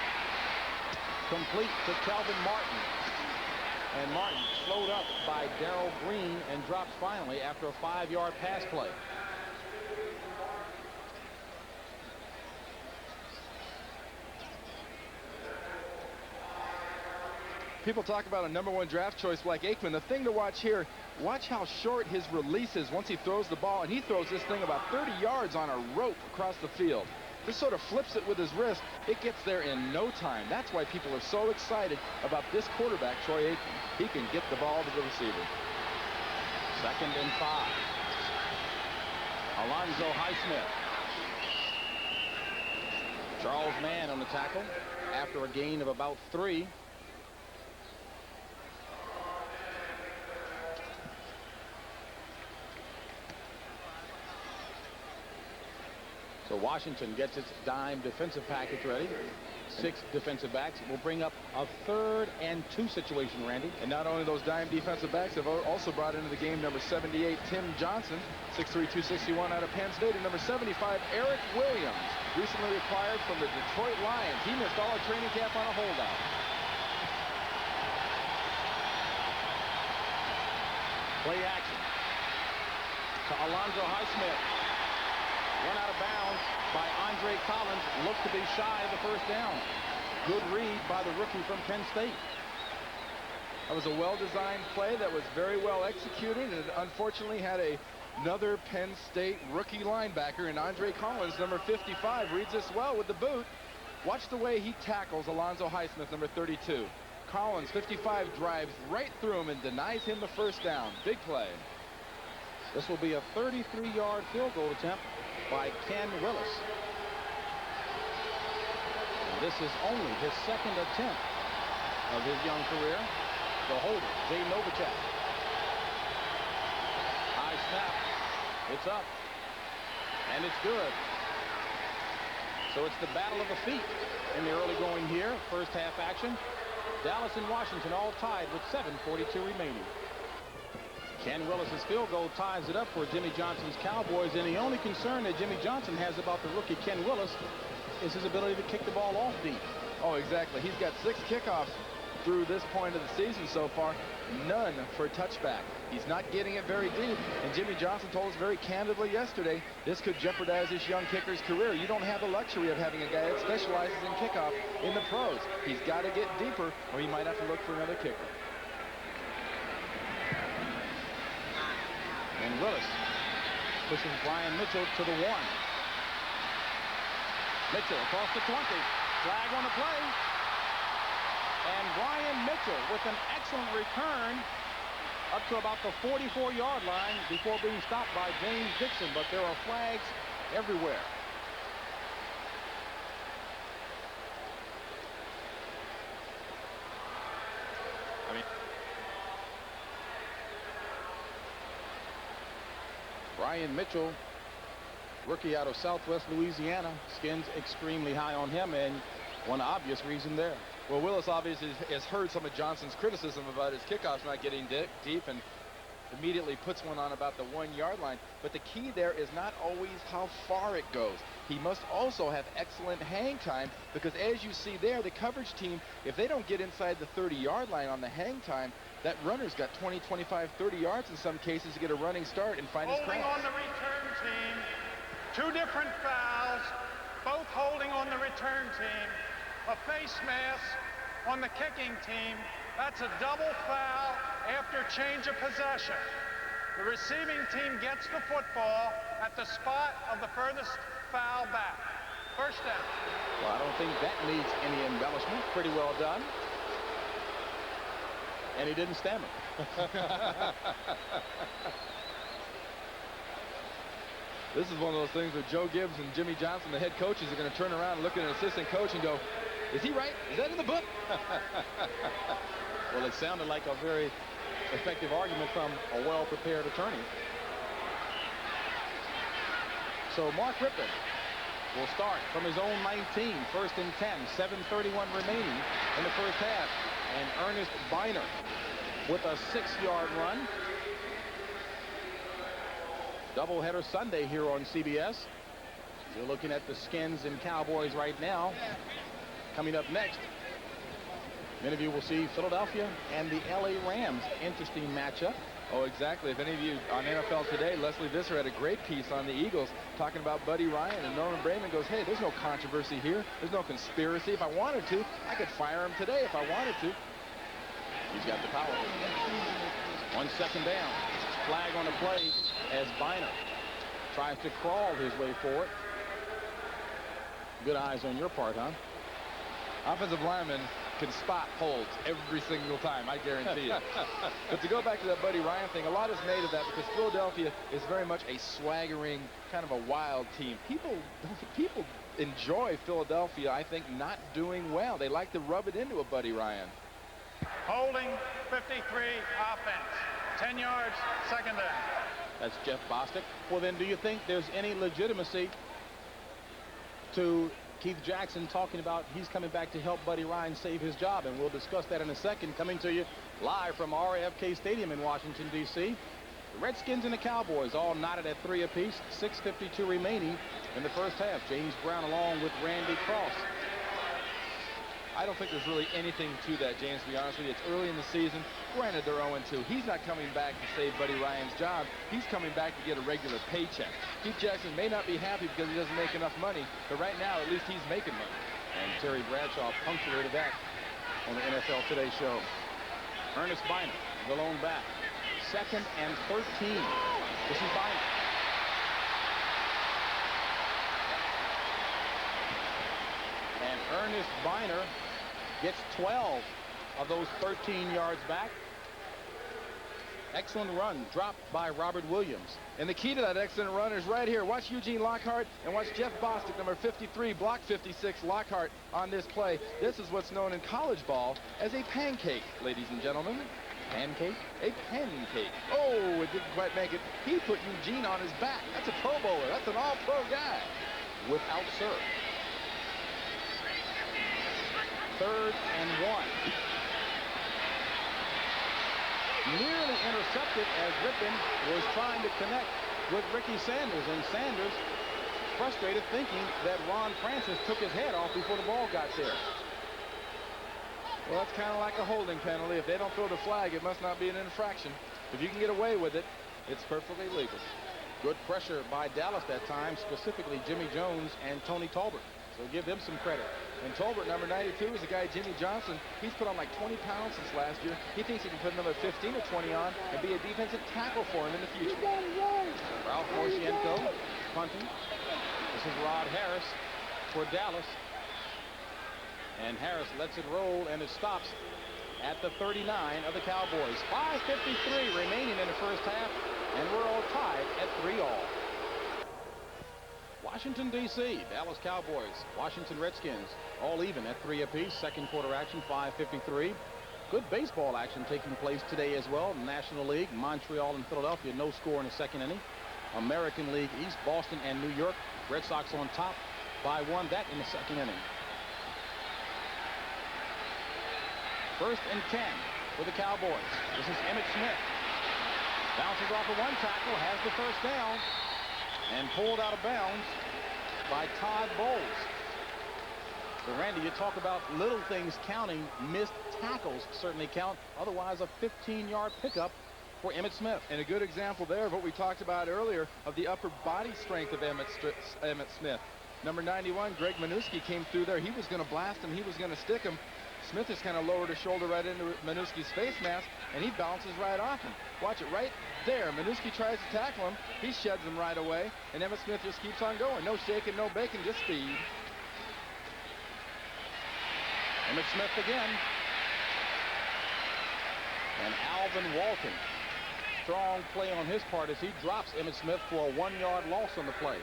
Complete to Kelvin Martin. And Martin slowed up by Darrell Green and drops finally after a 5-yard pass play. People talk about a #1 draft choice like Aikman. The thing to watch here, watch how short his release is once he throws the ball, and he throws this thing about 30 yards on a rope across the field. Just sort of flips it with his wrist. It gets there in no time. That's why people are so excited about this quarterback, Troy Aikman. He can get the ball to the receiver. 2nd and 5. Alonzo Highsmith. Charles Mann on the tackle after a gain of about 3. So Washington gets its dime defensive package ready. 6 defensive backs will bring up a 3rd and 2 situation, Randy. And not only those dime defensive backs, they've also brought into the game number 78, Tim Johnson, 6'3", 261 out of Penn State, and number 75, Eric Williams, recently acquired from the Detroit Lions. He missed all of training camp on a holdout. Play action to Alonzo Highsmith. Run out of bounds by Andre Collins. Looked to be shy of the first down. Good read by the rookie from Penn State. That was a well-designed play that was very well executed, and unfortunately had another Penn State rookie linebacker in Andre Collins, number 55, reads this well with the boot. Watch the way he tackles Alonzo Highsmith, number 32. Collins, 55, drives right through him and denies him the first down. Big play. This will be a 33-yard field goal attempt by Ken Willis. And this is only his 2nd attempt of his young career. The holder, Jay Novacek. High snap. It's up. And it's good. So it's the battle of the feet in the early going here. First half action. Dallas and Washington all tied with 7:42 remaining. Ken Willis's field goal ties it up for Jimmy Johnson's Cowboys, and the only concern that Jimmy Johnson has about the rookie Ken Willis is his ability to kick the ball off deep. Oh, exactly. He's got 6 kickoffs through this point of the season so far, none for a touchback. He's not getting it very deep, and Jimmy Johnson told us very candidly yesterday, this could jeopardize this young kicker's career. You don't have the luxury of having a guy that specializes in kickoff in the pros. He's got to get deeper, or he might have to look for another kicker. And Willis pushes Brian Mitchell to the 1. Mitchell across the 20. Flag on the play. And Brian Mitchell with an excellent return up to about the 44-yard line before being stopped by James Dixon. But there are flags everywhere. Brian Mitchell, rookie out of Southwest Louisiana, skins extremely high on him, and one obvious reason there. Well, Willis obviously has heard some of Johnson's criticism about his kickoffs not getting deep, and immediately puts one on about the 1-yard line. But the key there is not always how far it goes. He must also have excellent hang time, because as you see there, the coverage team, if they don't get inside the 30-yard line on the hang time, that runner's got 20, 25, 30 yards in some cases to get a running start and find his Holding cracks. on the return team. 2 different fouls, both holding on the return team. A face mask on the kicking team. That's a double foul after change of possession. The receiving team gets the football at the spot of the furthest foul back. First down. Well, I don't think that needs any embellishment. Pretty well done. And he didn't stammer. This is one of those things where Joe Gibbs and Jimmy Johnson, the head coaches, are going to turn around and look at an assistant coach and go, is he right? Is that in the book? Well, it sounded like a very effective argument from a well-prepared attorney. So Mark Rippon will start from his own 19, first and 10, 7:31 remaining in the first half. And Ernest Biner with a 6-yard run. Doubleheader Sunday here on CBS. You're looking at the Skins and Cowboys right now. Coming up next, many of you will see Philadelphia and the LA Rams. Interesting matchup. Oh, exactly. If any of you on NFL Today, Leslie Visser had a great piece on the Eagles talking about Buddy Ryan, and Norman Brayman goes, hey, there's no controversy here. There's no conspiracy. If I wanted to, I could fire him today if I wanted to. He's got the power. 1 second down. Flag on the play as Bynum tries to crawl his way forward. Good eyes on your part, huh? Offensive linemen can spot holds every single time, I guarantee you. But to go back to that Buddy Ryan thing, a lot is made of that because Philadelphia is very much a swaggering, kind of a wild team. People enjoy Philadelphia, I think, not doing well. They like to rub it into a Buddy Ryan. Holding 53 offense. 10 yards, second down. That's Jeff Bostic. Well, then, do you think there's any legitimacy to Keith Jackson talking about he's coming back to help Buddy Ryan save his job? And we'll discuss that in a second. Coming to you live from RFK Stadium in Washington, D.C. The Redskins and the Cowboys all knotted at 3 apiece. 6:52 remaining in the first half. James Brown along with Randy Cross. I don't think there's really anything to that, James, to be honest with you. It's early in the season. Granted, they're 0-2. He's not coming back to save Buddy Ryan's job. He's coming back to get a regular paycheck. Keith Jackson may not be happy because he doesn't make enough money, but right now, at least he's making money. And Terry Bradshaw punctuated that on the NFL Today show. Ernest Bynum, the lone back. 2nd and 13. This is Bynum. And Ernest Bynum gets 12 of those 13 yards back. Excellent run dropped by Robert Williams. And the key to that excellent run is right here. Watch Eugene Lockhart and watch Jeff Bostic, number 53, block 56, Lockhart on this play. This is what's known in college ball as a pancake, ladies and gentlemen. Pancake? A pancake. Oh, it didn't quite make it. He put Eugene on his back. That's a Pro Bowler. That's an all-pro guy. Without serve. 3rd and 1. Nearly intercepted as Rippon was trying to connect with Ricky Sanders, and Sanders frustrated, thinking that Ron Francis took his head off before the ball got there. Well, that's kind of like a holding penalty. If they don't throw the flag, it must not be an infraction. If you can get away with it, it's perfectly legal. Good pressure by Dallas that time, specifically Jimmy Jones and Tony Tolbert. So give them some credit. And Tolbert, number 92, is a guy, Jimmy Johnson. He's put on like 20 pounds since last year. He thinks he can put another 15 or 20 on and be a defensive tackle for him in the future. Ralph Morshienko punting. This is Rod Harris for Dallas. And Harris lets it roll, and it stops at the 39 of the Cowboys. 5:53 remaining in the first half, and we're all tied at 3-all. Washington, D.C., Dallas Cowboys, Washington Redskins, all even at 3 apiece. Second quarter action, 5:53. Good baseball action taking place today as well. National League, Montreal and Philadelphia, no score in the second inning. American League East, Boston and New York, Red Sox on top by 1, that in the second inning. 1st and 10 for the Cowboys. This is Emmitt Smith. Bounces off of 1 tackle, has the first down, and pulled out of bounds by Todd Bowles. So, Randy, you talk about little things counting. Missed tackles certainly count. Otherwise, a 15-yard pickup for Emmitt Smith. And a good example there of what we talked about earlier of the upper body strength of Emmitt Smith. Number 91, Greg Minuski, came through there. He was going to blast him. He was going to stick him. Smith has kind of lowered his shoulder right into Minuski's face mask, and he bounces right off him. Watch it right there. Minuski tries to tackle him. He sheds him right away, and Emmitt Smith just keeps on going. No shaking, no baking, just speed. Emmitt Smith again. And Alvin Walton. Strong play on his part as he drops Emmitt Smith for a 1-yard loss on the play.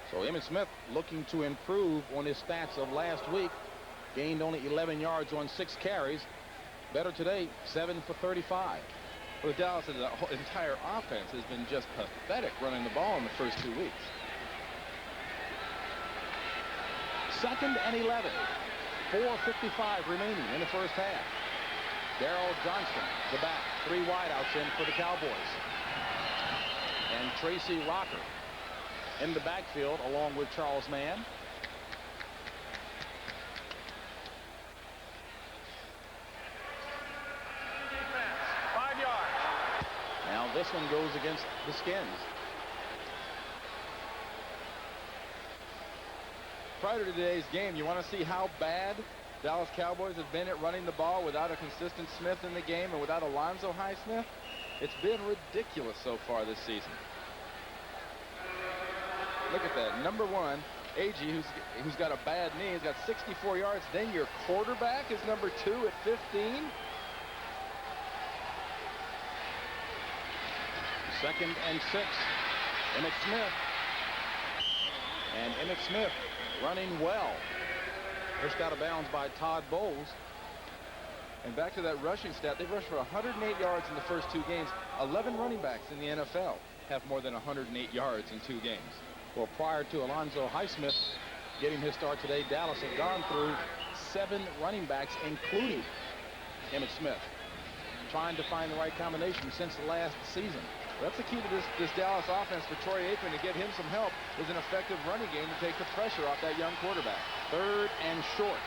So Emmitt Smith looking to improve on his stats of last week. Gained only 11 yards on 6 carries. Better today, 7 for 35. Well, Dallas' entire offense has been just pathetic running the ball in the first 2 weeks. 2nd and 11. 4:55 remaining in the first half. Darryl Johnston, the back. 3 wideouts in for the Cowboys. And Tracy Rocker in the backfield along with Charles Mann. Defense, 5 yards. Now this one goes against the Skins. Prior to today's game, you want to see how bad Dallas Cowboys have been at running the ball without a consistent Smith in the game and without Alonzo Highsmith. It's been ridiculous so far this season. Look at that. Number 1, Agee, who's got a bad knee, has got 64 yards. Then your quarterback is number 2 at 15. Second and 6. Emmitt Smith. And Emmitt Smith running well. Pushed out of bounds by Todd Bowles. And back to that rushing stat, they've rushed for 108 yards in the first 2 games. 11 running backs in the NFL have more than 108 yards in 2 games. Well, prior to Alonzo Highsmith getting his start today, Dallas had gone through 7 running backs, including Emmitt Smith, trying to find the right combination since last season. That's the key to this Dallas offense for Troy Aikman to get him some help is an effective running game to take the pressure off that young quarterback. 3rd and short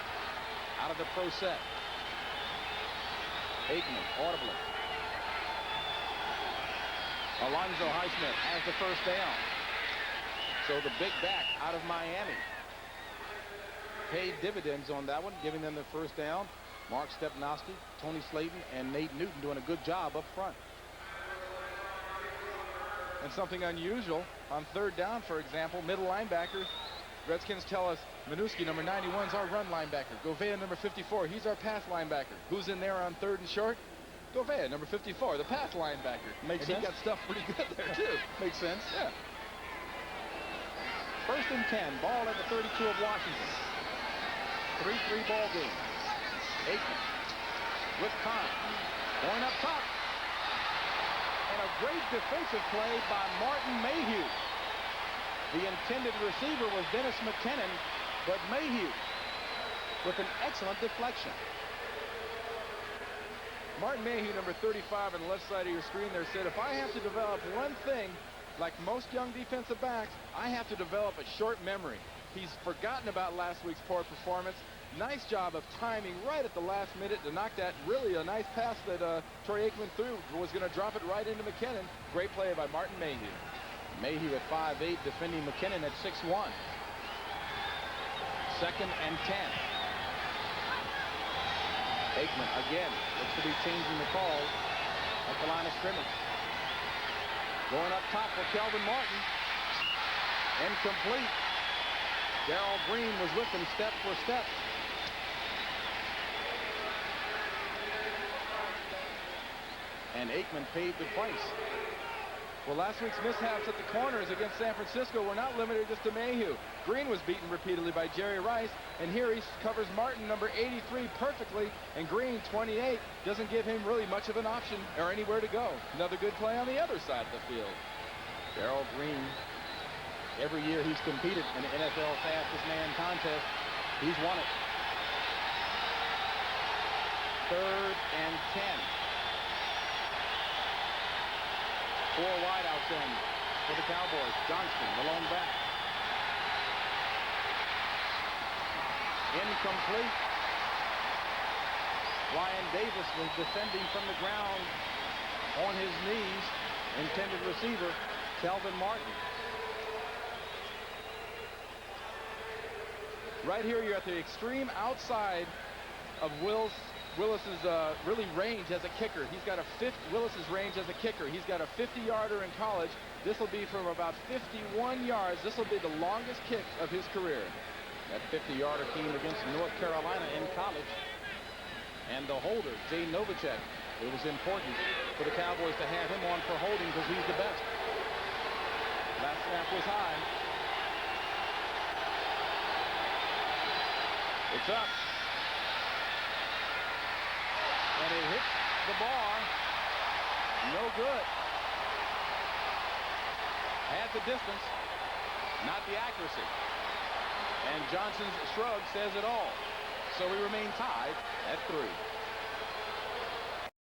out of the pro set. Aikman audibly. Alonzo Highsmith has the first down. So the big back out of Miami paid dividends on that one, giving them the first down. Mark Stepnoski, Tony Slayton, and Nate Newton doing a good job up front. And something unusual on 3rd down, for example, middle linebacker. Redskins tell us Minuski, number 91, is our run linebacker. Govea, number 54, he's our pass linebacker. Who's in there on 3rd and short? Govea, number 54, the pass linebacker. Makes sense. He got stuff pretty good there, too. Makes sense. Yeah. 1st and 10, ball at the 32 of Washington. 3-3 ball game. Aikman with time. Going up top. And a great defensive play by Martin Mayhew. The intended receiver was Dennis McKinnon, but Mayhew with an excellent deflection. Martin Mayhew, number 35 on the left side of your screen there, said, if I have to develop one thing, like most young defensive backs, I have to develop a short memory. He's forgotten about last week's poor performance. Nice job of timing right at the last minute to knock that really a nice pass that Troy Aikman threw. Was going to drop it right into McKinnon. Great play by Martin Mayhew. Mayhew at 5'8", defending McKinnon at 6'1". 2nd and 10. Aikman again looks to be changing the call at the line of scrimmage. Going up top for Kelvin Martin. Incomplete. Darrell Green was with him step for step. And Aikman paid the price. Well, last week's mishaps at the corners against San Francisco were not limited just to Mayhew. Green was beaten repeatedly by Jerry Rice, and here he covers Martin, number 83, perfectly, and Green, 28, doesn't give him really much of an option or anywhere to go. Another good play on the other side of the field. Darrell Green, every year he's competed in the NFL fastest man contest, he's won it. 3rd and 10. 4 wideouts in for the Cowboys. Johnston, the lone back. Incomplete. Ryan Davis was defending from the ground on his knees. Intended receiver, Kelvin Martin. Right here, you're at the extreme outside of Willis's really range as a kicker. He's got Willis's range as a kicker. He's got a 50-yarder in college. This will be from about 51 yards. This will be the longest kick of his career. That 50-yarder came against North Carolina in college. And the holder, Jay Novacek. It was important for the Cowboys to have him on for holding because he's the best. That snap was high. It's up. And it hits the bar. No good. At the distance, not the accuracy. And Johnson's shrug says it all. so we remain tied at 3.